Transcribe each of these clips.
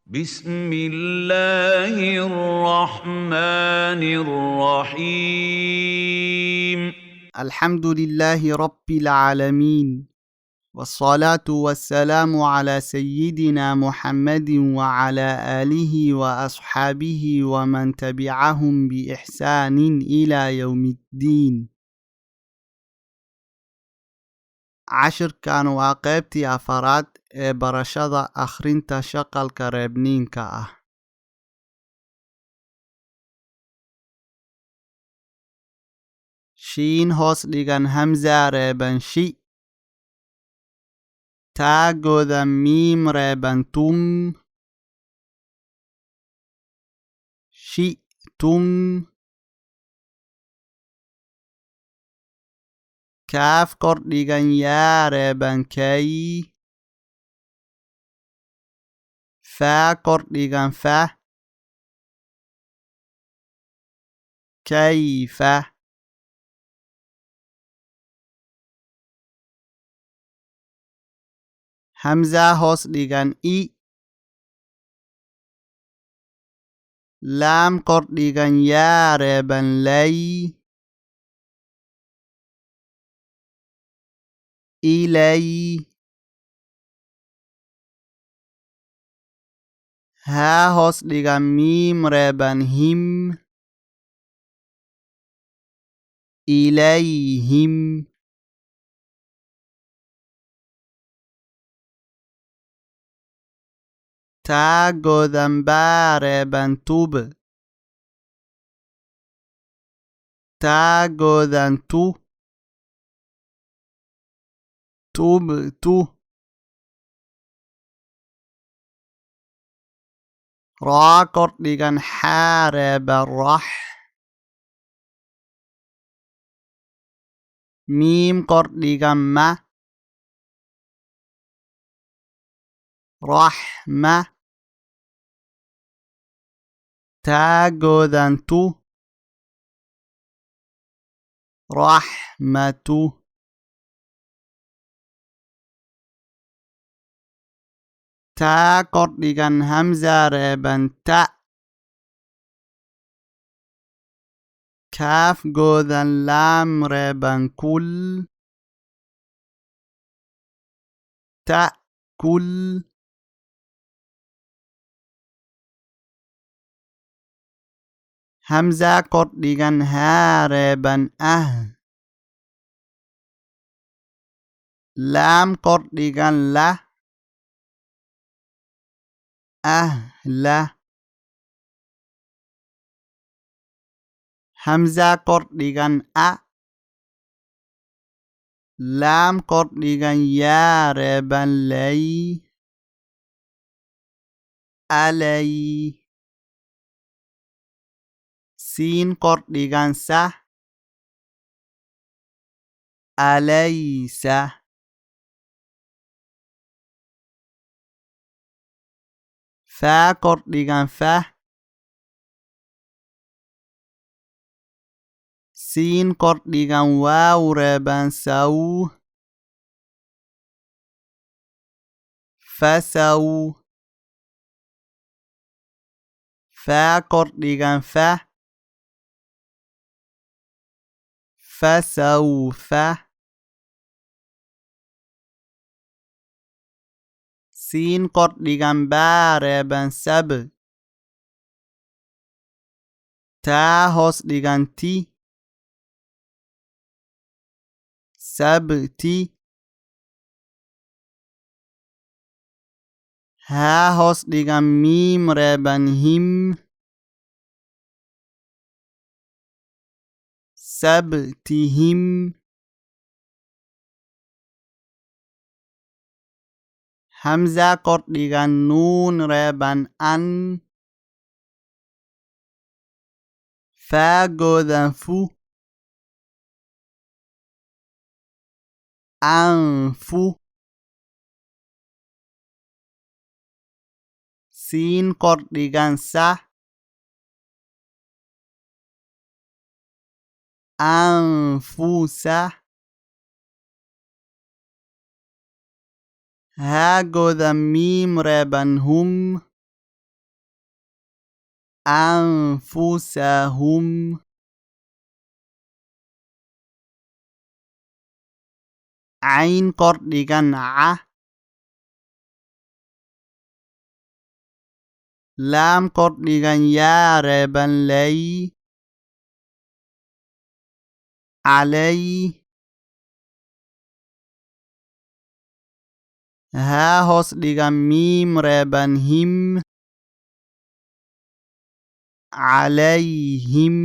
بسم الله الرحمن الرحيم الحمد لله رب العالمين، والصلاة والسلام على سيدنا محمد وعلى آله وأصحابه ومن تبعهم بإحسان إلى يوم الدين. عشر كانوا qeybtii afaraad ee barashada akhrinta shaqalka reebniinka ah. Shiin hoos dhigan hamza reeban shi. Taagooda miim reeban tum. Shi tum. Kaaf kor dhigan yaa reeban kay. Faa kor dhigan fa. Kayfa. Hamza hoos dhigan i. Laam kor dhigan yaa reeban lay. Ilay. Haa hoos dhigan miim reeban him. Ilayhim. Taagoodan baa reeban tub. Taagoodan tu. Tubtu. Raa kor dhigan xaa reeban rax. Miim kor dhigan ma. Raxma. Taagoodan tu. Raxmatu. Taa kor dhigan hamza reeban ta. Kaaf goodan laam reeban kul. Ta kul. Hamza kor dhigan haa reeban ah. Laam kor dhigan la. Ahla. Hamza kor dhigan a. Laam kor dhigan yaa reeban lay. Alay. Siin kor dhigan sa. Alaysa. Faa kor dhigan fa. Siin kor dhigan waaw reeban saw. Fasaw. Faa kor dhigan fa. Fasawfa. Siin kor dhigan baa reeban sab. Taa hoos dhigan ti. Sabti. Haa hoos dhigan miim reeban him. Sabtihim. Hamza kor dhigan nuun reeban an. Faa goodan fu. Anfu. Siin kor dhigan sa. Anfusa. Haa goodan miim reeban hum. أنفسهم عين قردغان ع لام قردغان يا ربن لي علي ها هوس دغان ميم ربن هم عليهم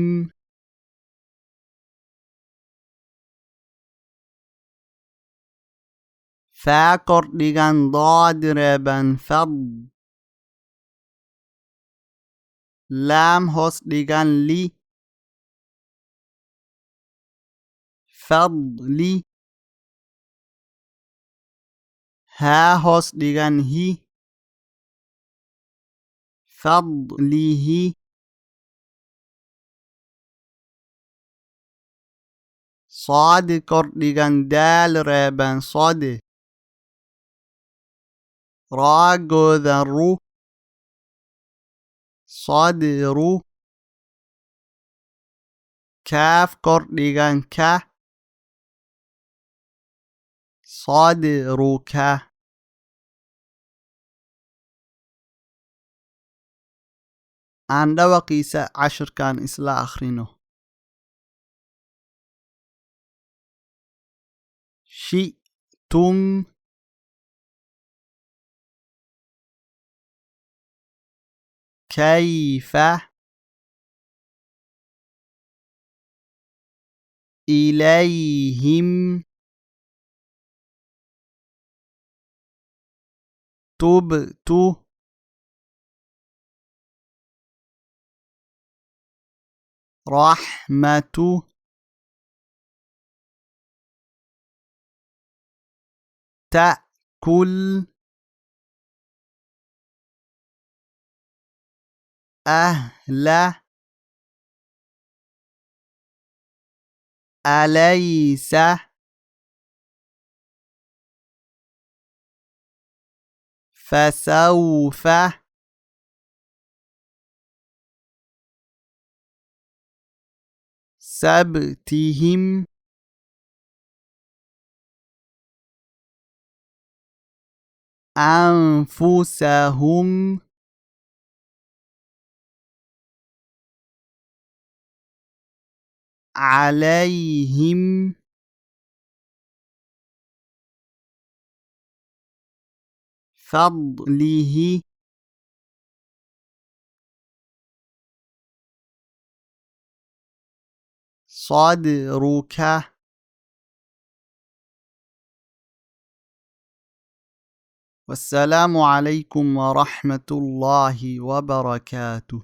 فا قردغان ضاد ربن فض لام هوس دغان لي فضلي ها هوس دغان هي فضله صاد قردغان دال ربن صد را قوذن رو صدر كاف قردغان ك صدرك aan dhawaqiisa cashirkan isla akhrino shi'tum kayfa ilayhim tubtu rahmatu ta'kul ahla alaysa فسوف سبتهم أنفسهم عليهم فضله صدرك والسلام عليكم ورحمة الله وبركاته